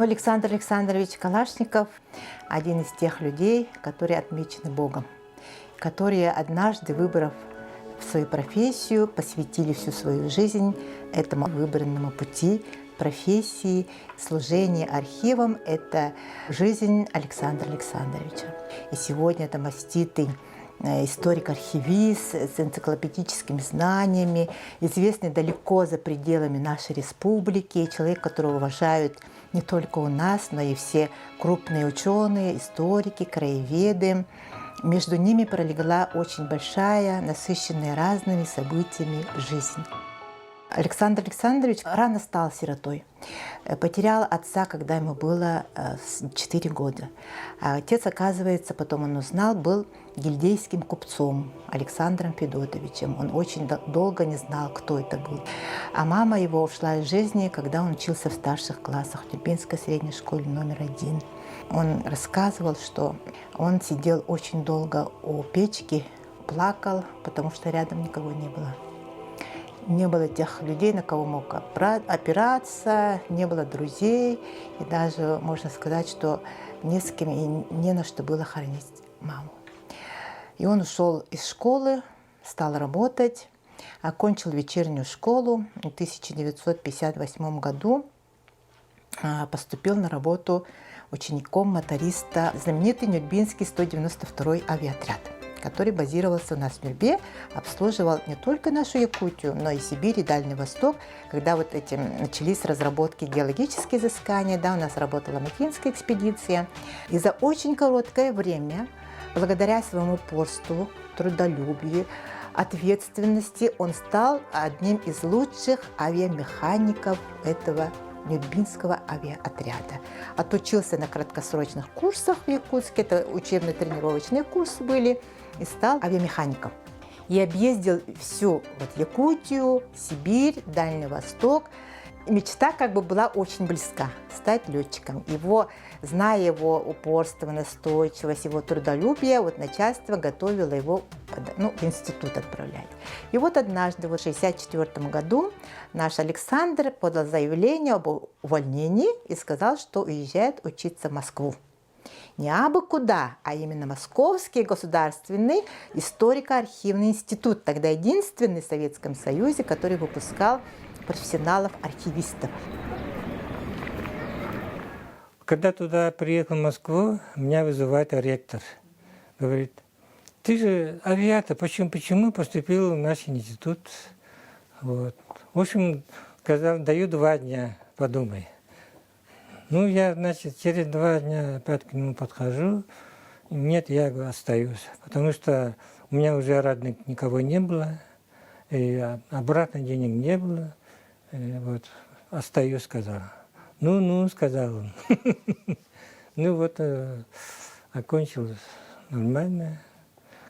Александр Александрович Калашников – один из тех людей, которые отмечены Богом, которые однажды, выбрав свою профессию, посвятили всю свою жизнь этому выбранному пути, профессии, служения архивом – это жизнь Александра Александровича. И сегодня это маститый историк-архивист с энциклопедическими знаниями, известный далеко за пределами нашей республики, человек, которого уважают не только у нас, но и все крупные ученые, историки, краеведы. Между ними пролегла очень большая, насыщенная разными событиями жизнь. Александр Александрович рано стал сиротой. Потерял отца, когда ему было 4 года. А отец, оказывается, потом он узнал, был гильдейским купцом Александром Федотовичем. Он очень долго не знал, кто это был. А мама его ушла из жизни, когда он учился в старших классах в Тюбинской средней школе номер 1. Он рассказывал, что он сидел очень долго у печки, плакал, потому что рядом никого не было. Не было тех людей, на кого мог опираться, не было друзей. И даже можно сказать, что ни с кем и не на что было хоронить маму. И он ушел из школы, стал работать, окончил вечернюю школу. В 1958 году поступил на работу учеником моториста знаменитый Нюрбинский 192-й авиаотряд, который базировался у нас в Нюрбе, обслуживал не только нашу Якутию, но и Сибирь и Дальний Восток. Когда вот этим начались разработки геологические изыскания, да, у нас работала Макинская экспедиция. И за очень короткое время, благодаря своему упорству, трудолюбию, ответственности, он стал одним из лучших авиамехаников этого Нюрбинского авиаотряда. Отучился на краткосрочных курсах в Якутске, это учебно-тренировочные курсы были, и стал авиамехаником. И объездил всю Якутию, Сибирь, Дальний Восток. И мечта как бы была очень близка – стать летчиком. Зная его упорство, настойчивость, его трудолюбие, вот начальство готовило его в институт отправлять. И вот однажды, в 1964 году, наш Александр подал заявление об увольнении и сказал, что уезжает учиться в Москву. Не абы куда, а именно Московский государственный историко-архивный институт, тогда единственный в Советском Союзе, который выпускал профессионалов-архивистов. Когда туда приехал в Москву, меня вызывает ректор. Говорит: ты же авиатор, почему поступил в наш институт? Вот. В общем, сказал, даю 2 дня, подумай. Ну, я, значит, через 2 дня опять к нему подхожу. Нет, я остаюсь, потому что у меня уже родных никого не было, и обратно денег не было. И вот, остаюсь, сказал. Ну, сказал он. Ну вот, окончилось нормально.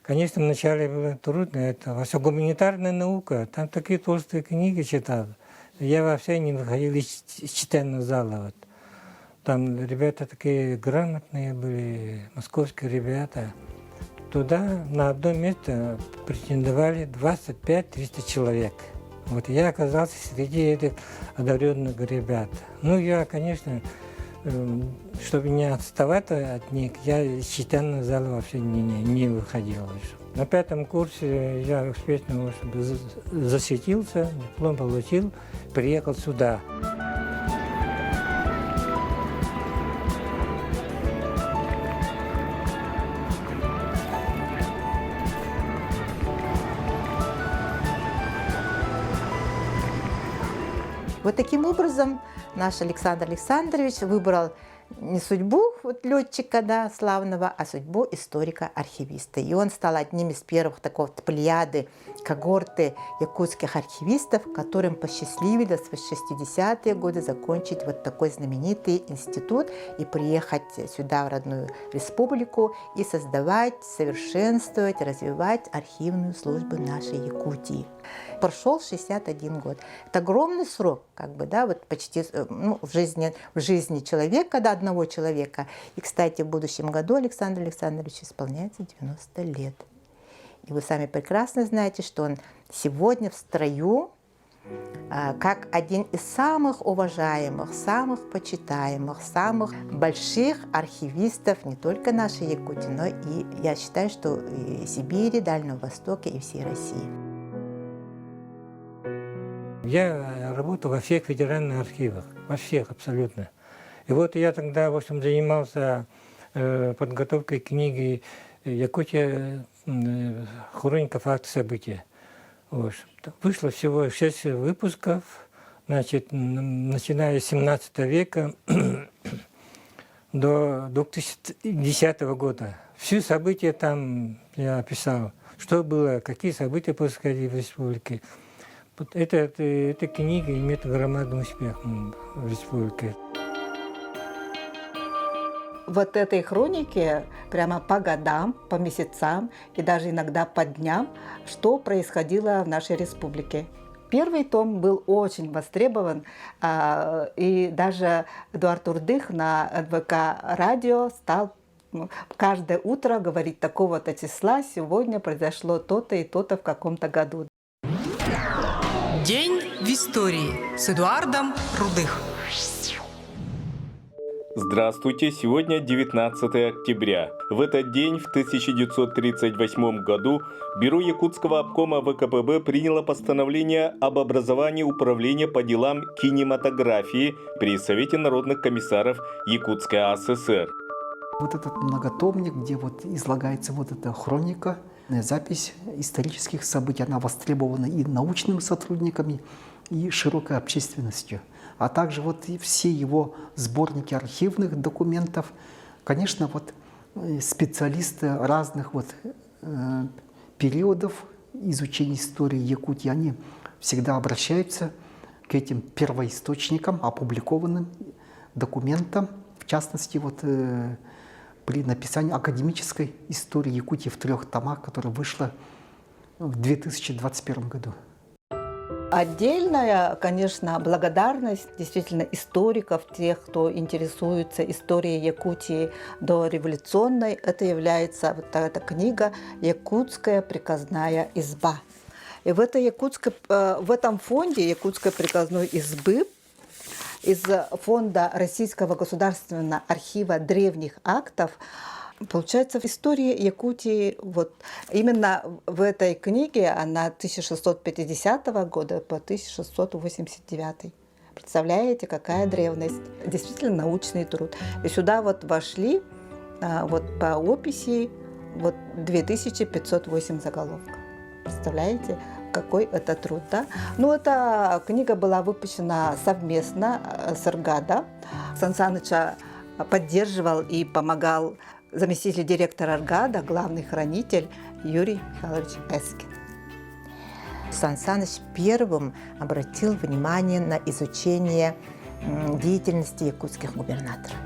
Конечно, вначале было трудно, это все гуманитарная наука, там такие толстые книги читал. Я вообще не выходил из читального зала. Вот. Там ребята такие грамотные были, московские ребята. Туда на одно место претендовали 25-300 человек. Вот я оказался среди этих одаренных ребят. Ну, я, конечно, чтобы не отставать от них, я из читального зала вообще не выходил. На 5-м курсе я успешно засветился, диплом получил, приехал сюда. Вот таким образом наш Александр Александрович выбрал не судьбу летчика, да, славного, а судьбу историка-архивиста. И он стал одним из первых такой плеяды, когорты якутских архивистов, которым посчастливилось в 60-е годы закончить вот такой знаменитый институт и приехать сюда, в родную республику, и создавать, совершенствовать, развивать архивную службу нашей Якутии. Прошел 61 год. Это огромный срок, как бы, да, вот почти в жизни человека, да, одного человека. И, кстати, в будущем году Александру Александровичу исполняется 90 лет. И вы сами прекрасно знаете, что он сегодня в строю как один из самых уважаемых, самых почитаемых, самых больших архивистов не только нашей Якутии, но и, я считаю, что и Сибири, Дальнего Востока и всей России. Я работал во всех федеральных архивах, во всех абсолютно. И вот я тогда, в общем, занимался подготовкой книги «Якутия. Хроника факты события». Вот. Вышло всего 6 выпусков, значит, начиная с 17 века до 2010 года. Все события там я описал, что было, какие события происходили в республике. Эта книга имеет громадный успех в республике. Вот этой хронике прямо по годам, по месяцам и даже иногда по дням, что происходило в нашей республике. Первый том был очень востребован, и даже Эдуард Урдых на НВК радио стал каждое утро говорить такого-то числа, сегодня произошло то-то и то-то в каком-то году. День в истории с Эдуардом Рудых. Здравствуйте, сегодня 19 октября. В этот день, в 1938 году, Бюро Якутского обкома ВКПБ приняло постановление об образовании управления по делам кинематографии при Совете народных комиссаров Якутской АССР. Вот этот многотомник, где вот излагается вот эта хроника, запись исторических событий, она востребована и научными сотрудниками, и широкой общественностью. А также вот и все его сборники архивных документов. Конечно, вот специалисты разных вот периодов изучения истории Якутии, они всегда обращаются к этим первоисточникам, опубликованным документам. В частности, вот при написании академической истории Якутии в 3 томах, которая вышла в 2021 году. Отдельная, конечно, благодарность действительно историков, тех, кто интересуется историей Якутии дореволюционной. Это является вот эта книга «Якутская приказная изба». И в этом фонде Якутской приказной избы из фонда Российского государственного архива древних актов получается история Якутии. Вот именно в этой книге, она 1650 года по 1689. Представляете, какая древность. Действительно научный труд. И сюда вот вошли вот по описи вот 2508 заголовков. Представляете, какой это труд, да? Ну, эта книга была выпущена совместно с РГАДа. Сан Саныча поддерживал и помогал заместитель директора РГАДа, главный хранитель Юрий Михайлович Эскин. Сан Саныч первым обратил внимание на изучение деятельности якутских губернаторов.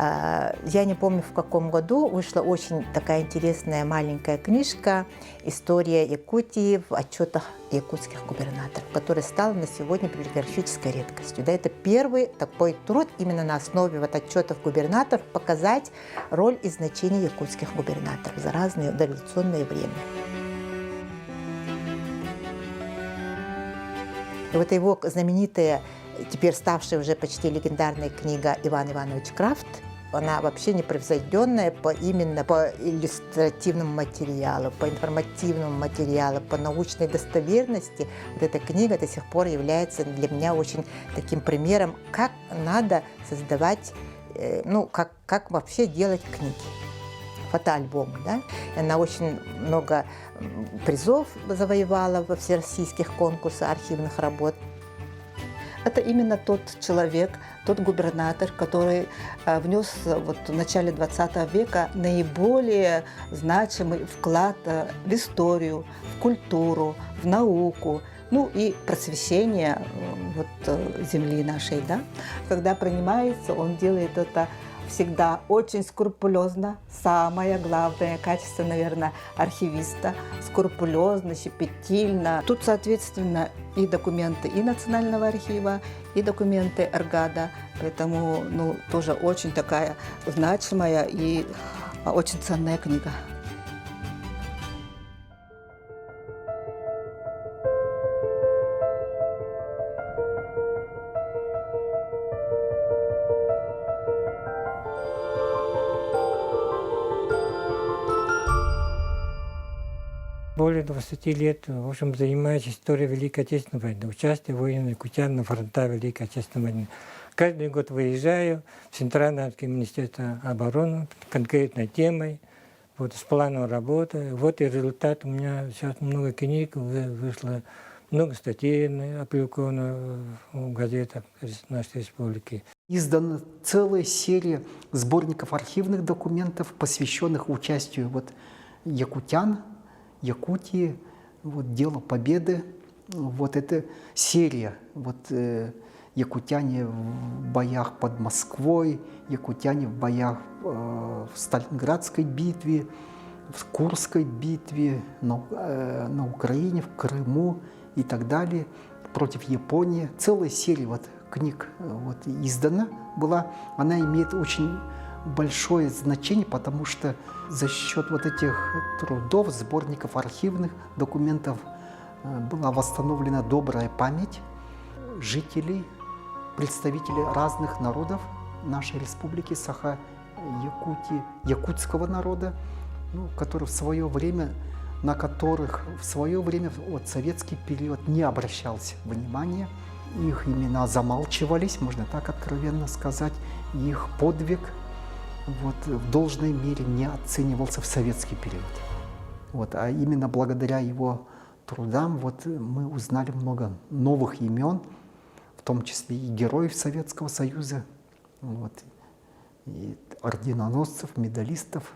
Я не помню, в каком году вышла очень такая интересная маленькая книжка «История Якутии в отчетах якутских губернаторов», которая стала на сегодня библиографической редкостью. Да, это первый такой труд именно на основе вот отчетов губернаторов показать роль и значение якутских губернаторов за разные дореволюционное время. И вот его знаменитая, теперь ставшая уже почти легендарная книга «Иван Иванович Крафт», она вообще непревзойденная именно по иллюстративному материалу, по информативному материалу, по научной достоверности. Вот эта книга до сих пор является для меня очень таким примером, как надо создавать, как вообще делать книги, фотоальбомы. Да? Она очень много призов завоевала во всероссийских конкурсах архивных работ. Это именно тот человек, тот губернатор, который внес вот в начале 20 века наиболее значимый вклад в историю, в культуру, в науку, ну и просвещение земли нашей. Да? Когда принимается, он делает это всегда очень скрупулезно. Самое главное качество, наверное, архивиста. Скрупулезно, щепетильно. Тут, соответственно, и документы и Национального архива, и документы РГАДа. Поэтому тоже очень такая значимая и очень ценная книга. Более 20 лет, в общем, занимаюсь историей Великой Отечественной войны, участие военных якутян на фронтах Великой Отечественной войны. Каждый год выезжаю в Центральное министерство обороны конкретной темой, вот, с планом работы. Вот и результат. У меня сейчас много книг вышло, много статей опубликовано в газетах нашей республики. Издана целая серия сборников архивных документов, посвященных участию вот якутян, Якутии, вот, дело Победы. Вот эта серия, вот, якутяне в боях под Москвой, якутяне в боях в Сталинградской битве, в Курской битве, на Украине, в Крыму и так далее, против Японии. Целая серия вот книг вот издана была. Она имеет очень большое значение, потому что за счет вот этих трудов, сборников архивных документов была восстановлена добрая память жителей, представителей разных народов нашей республики Саха-Якутии, якутского народа, ну, который в свое время, на которых в свое время вот, советский период не обращался внимания. Их имена замалчивались, можно так откровенно сказать, их подвиг вот, в должной мере не оценивался в советский период. Вот, а именно благодаря его трудам вот, мы узнали много новых имен, в том числе и героев Советского Союза, вот, и орденоносцев, медалистов.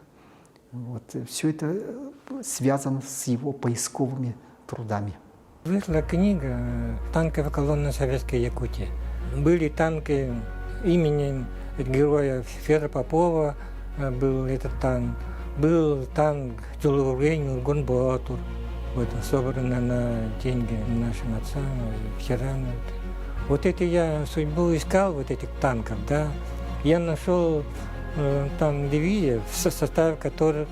Вот, все это связано с его поисковыми трудами. Вышла книга «Танковая колонна Советской Якутии». Были танки имени героя Федора Попова, был этот танк. Был танк Джулургейн Ургон-Буатур, вот, собранный на деньги нашим отцам, ветеранам. Вот это я судьбу искал, вот этих танков, да. Я нашел там дивизию, в составе которой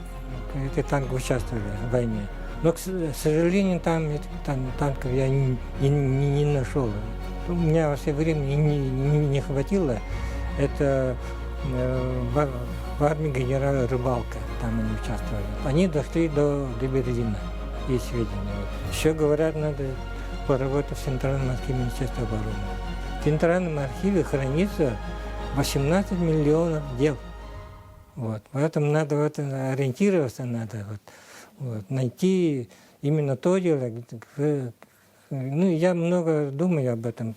эти танки участвовали в войне. Но, к сожалению, там этих танков я не нашел. У меня во все время не хватило. Это в армии генерала Рыбалка, там они участвовали. Они дошли до Берлина, есть сведения. Еще говорят, надо поработать в Центральном архиве Министерства обороны. В Центральном архиве хранится 18 миллионов дел. Вот. Поэтому надо вот ориентироваться, надо вот, найти именно то дело. Ну, я много думаю об этом.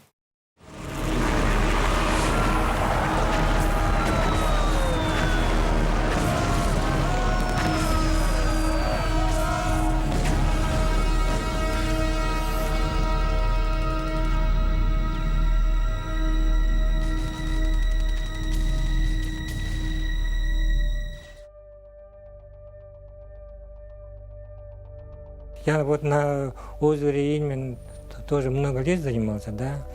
Я вот на озере Ильмень тоже много лет занимался, да.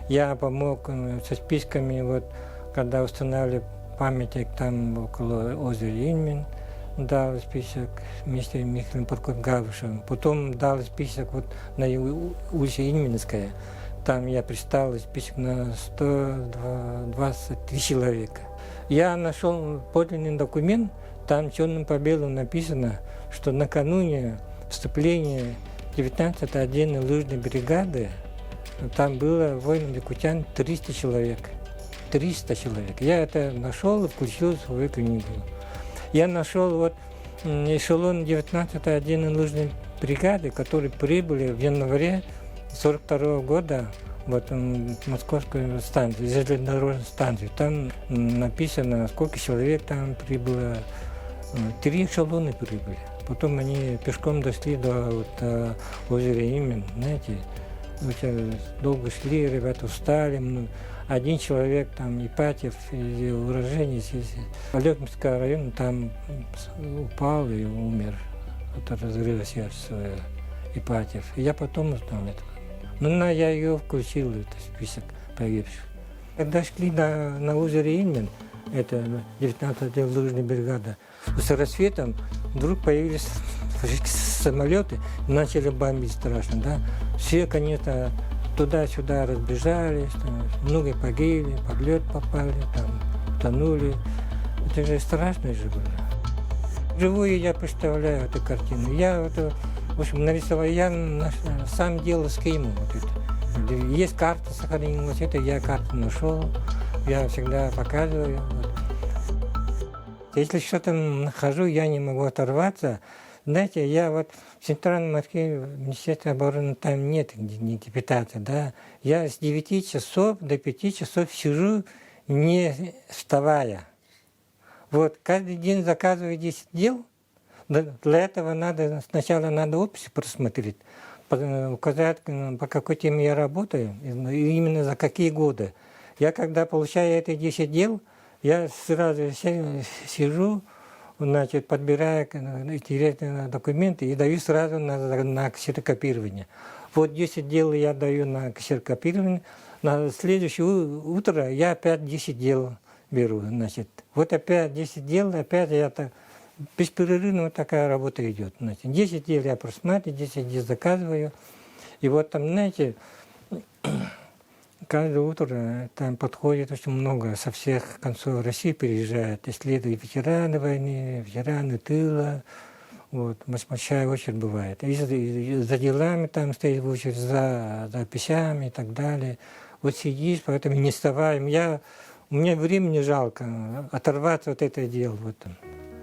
Я помог со списками, вот, когда устанавливали памятник там около озера Ильмень, дал список вместе с Михаилом Прокопьевичем. Потом дал список вот на улице Ильменская. Там я представил список на 123 человека. Я нашел подлинный документ, там черным по белому написано, что накануне вступления 19-й отдельной лыжной бригады, там было воинов якутян 300 человек. 300 человек. Я это нашел и включил в свою книгу. Я нашел вот эшелон 19-й отдельной лыжной бригады, которые прибыли в январе 1942 года вот, в московскую станцию, железнодорожную станцию. Там написано, сколько человек там прибыло. 3 эшелона прибыли. Потом они пешком дошли до озера Ильмень, знаете. Долго шли, ребята устали. Один человек, там, Ипатьев, уроженец из Алекминского района, там упал и умер от разрыва сердца своего, Ипатьев. И я потом узнал это. Но я ее включил, в этот список погибших. Когда шли на озере Ильмень, это 19-я лыжная бригада, с рассветом вдруг появились самолеты, начали бомбить страшно, да. Все, конечно, туда-сюда разбежались, там, многие погибли, под лед попали, там, тонули. Это же страшно же было. Живую я представляю эту картину. Я вот В общем, нарисовал, я сам делал схему. Вот это. Есть карта сохранилась, это я карту нашел, я всегда показываю. Вот. Если что-то нахожу, я не могу оторваться. Знаете, я вот в Центральном архиве Министерства обороны, там нет дегипитации, да. Я с 9 часов до 5 часов сижу, не вставая. Вот, каждый день заказываю 10 дел. Для этого сначала надо описи просмотреть, указать, по какой теме я работаю, и именно за какие годы. Я когда получаю эти 10 дел, я сразу сижу, значит, подбираю интересные документы и даю сразу на ксерокопирование. Вот 10 дел я даю на ксерокопирование, на следующее утро я опять 10 дел беру. Значит. Вот опять 10 дел, опять я так, беспрерывно вот такая работа идет. Значит. 10 дел я просматриваю, 10 дел заказываю. И вот там, знаете, каждое утро там подходит очень много, со всех концов России приезжают, исследуют ветераны войны, ветераны тыла. Вот, большая очередь бывает. И за делами там стоит в очередь, за записями и так далее. Вот сидишь, поэтому не вставаем. У меня времени жалко оторваться от этого дела. Вот.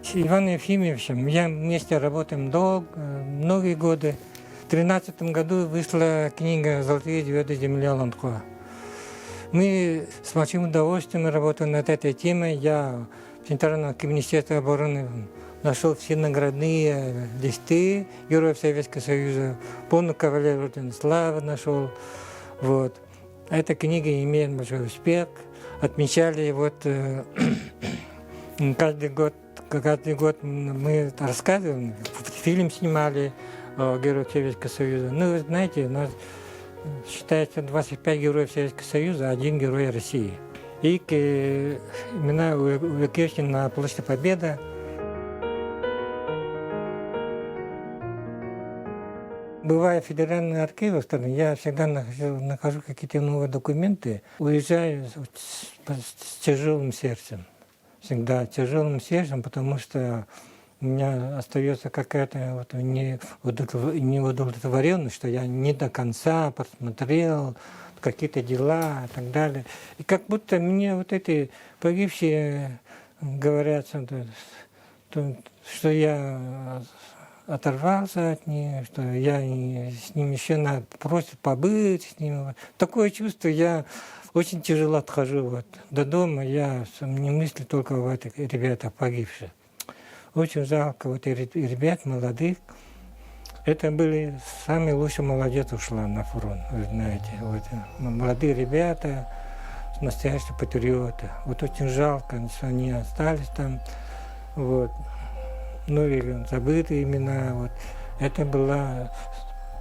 С Иваном Ефимовичем я вместе работаем многие годы. В 2013 году вышла книга «Золотые звезды земли Аланхо». Мы с большим удовольствием работаем над этой темой. Я в Центральном Министерстве обороны нашел все наградные листы Героев Советского Союза, полный кавалер ордена Славы нашел. Вот. Эта книга имеет большой успех. Отмечали вот каждый год мы рассказываем, фильм снимали о Героях Советского Союза. Ну, вы знаете, у нас считается 25 Героев Советского Союза, 1 Герой России. И имена увековечены на площади Победы. Бывая в федеральной архиве в стране, я всегда нахожу какие-то новые документы, уезжаю с тяжелым сердцем. Всегда тяжелым сердцем, потому что у меня остается какая-то вот неудовлетворенность, что я не до конца посмотрел какие-то дела и так далее. И как будто мне вот эти погибшие говорят, что я оторвался от них, что я с ними еще просят побыть с ними. Такое чувство, я очень тяжело отхожу вот до дома, я не мыслю только об этих ребятах погибших. Очень жалко вот ребят молодых. Это были самые лучшие молодец ушла на фронт, вы знаете. Вот, молодые ребята, настоящие патриоты. Вот очень жалко, что они остались там. Вот. Ну и забытые имена. Вот. Это была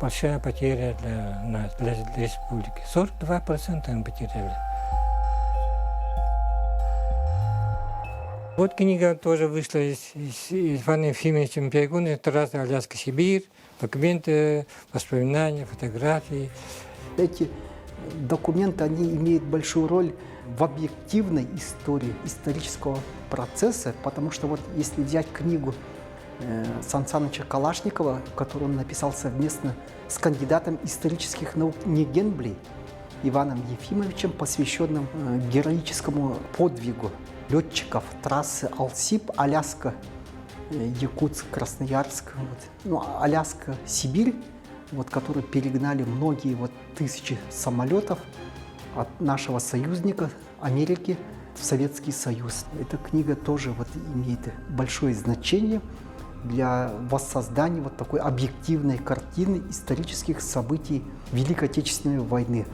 большая потеря для нас, для республики. 42% мы потеряли. Вот книга тоже вышла из Ивана Ефимовича Пиагуна, это раз Аляска, Сибирь, документы, воспоминания, фотографии. Эти документы, они имеют большую роль в объективной истории исторического процесса, потому что вот если взять книгу Сан Саныча Калашникова, которую он написал совместно с кандидатом исторических наук Негенблей Иваном Ефимовичем, посвященным героическому подвигу летчиков трассы Алсиб, Аляска, Якутск, Красноярск, вот. Ну, Аляска, Сибирь, вот, которые перегнали многие тысячи самолетов от нашего союзника Америки в Советский Союз. Эта книга тоже имеет большое значение для воссоздания такой объективной картины исторических событий Великой Отечественной войны.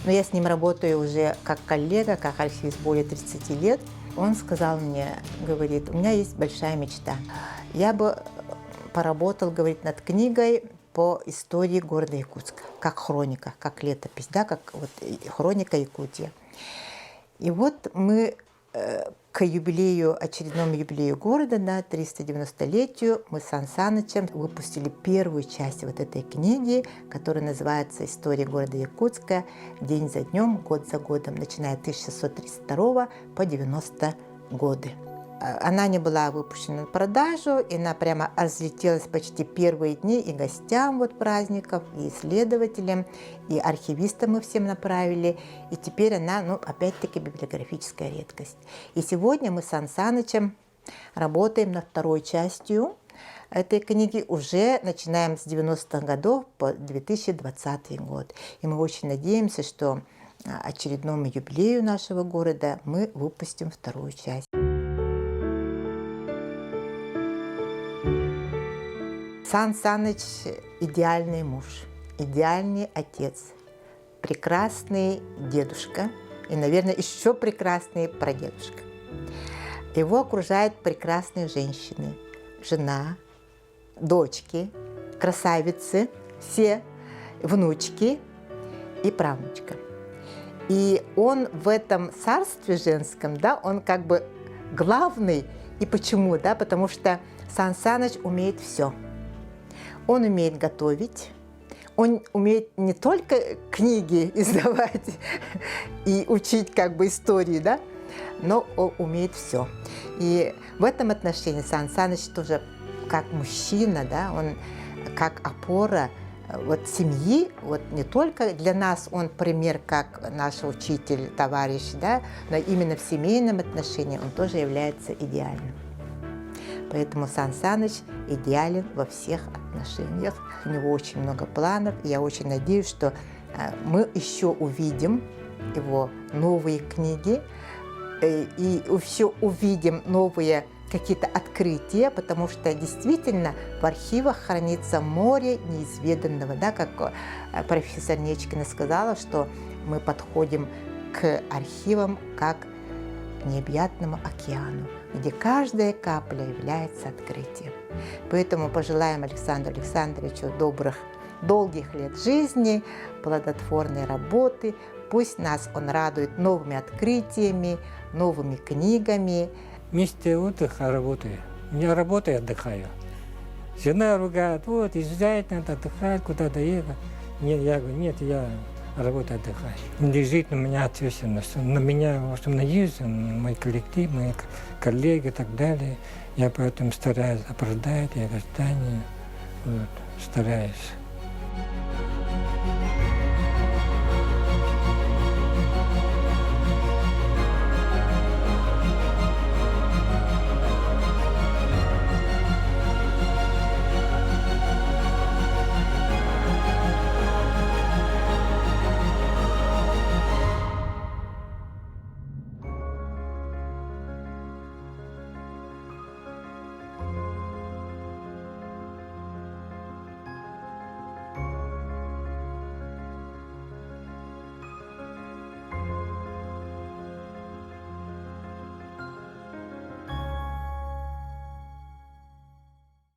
Но я с ним работаю уже как коллега, как архивист более 30 лет. Он сказал мне, говорит, у меня есть большая мечта. Я бы поработал, говорит, над книгой по истории города Якутска, как хроника, как летопись, да, как хроника Якутии. И вот мы к юбилею, очередному юбилею города, на 390-летию, мы с Сан Санычем выпустили первую часть вот этой книги, которая называется «История города Якутска. День за днем, год за годом», начиная от 1632 по 90 годы. Она не была выпущена на продажу, и она прямо разлетелась почти первые дни и гостям вот праздников, и исследователям, и архивистам мы всем направили. И теперь она, опять-таки, библиографическая редкость. И сегодня мы с Сан Санычем работаем над второй частью этой книги, уже начинаем с 90-х годов по 2020 год. И мы очень надеемся, что очередному юбилею нашего города мы выпустим вторую часть. Сан Саныч – идеальный муж, идеальный отец, прекрасный дедушка и, наверное, еще прекрасный прадедушка. Его окружают прекрасные женщины, жена, дочки, красавицы, все внучки и правнучка. И он в этом царстве женском, да, он как бы главный. И почему? Да, потому что Сан Саныч умеет все. Он умеет готовить, он умеет не только книги издавать и учить как бы истории, да, но он умеет все. И в этом отношении Сан Саныч тоже как мужчина, да, он как опора вот семьи, вот не только для нас он пример как наш учитель, товарищ, да, но именно в семейном отношении он тоже является идеальным. Поэтому Сан Саныч идеален во всех отношениях. У него очень много планов. И я очень надеюсь, что мы еще увидим его новые книги и еще увидим новые какие-то открытия, потому что действительно в архивах хранится море неизведанного. Да, как профессор Нечкина сказала, что мы подходим к архивам как к необъятному океану, где каждая капля является открытием. Поэтому пожелаем Александру Александровичу долгих лет жизни, плодотворной работы. Пусть нас он радует новыми открытиями, новыми книгами. Вместе отдыха работаю. Я работаю, отдыхаю. Жена ругает, вот, езжать надо, отдыхать, куда-то ехать. Нет, я говорю, нет, я работаю, отдыхаю. Лежит на меня ответственность. На меня, в общем, наезжен мой коллектив, мои коллеги и так далее. Я поэтому стараюсь оправдать их ожидания, вот, стараюсь.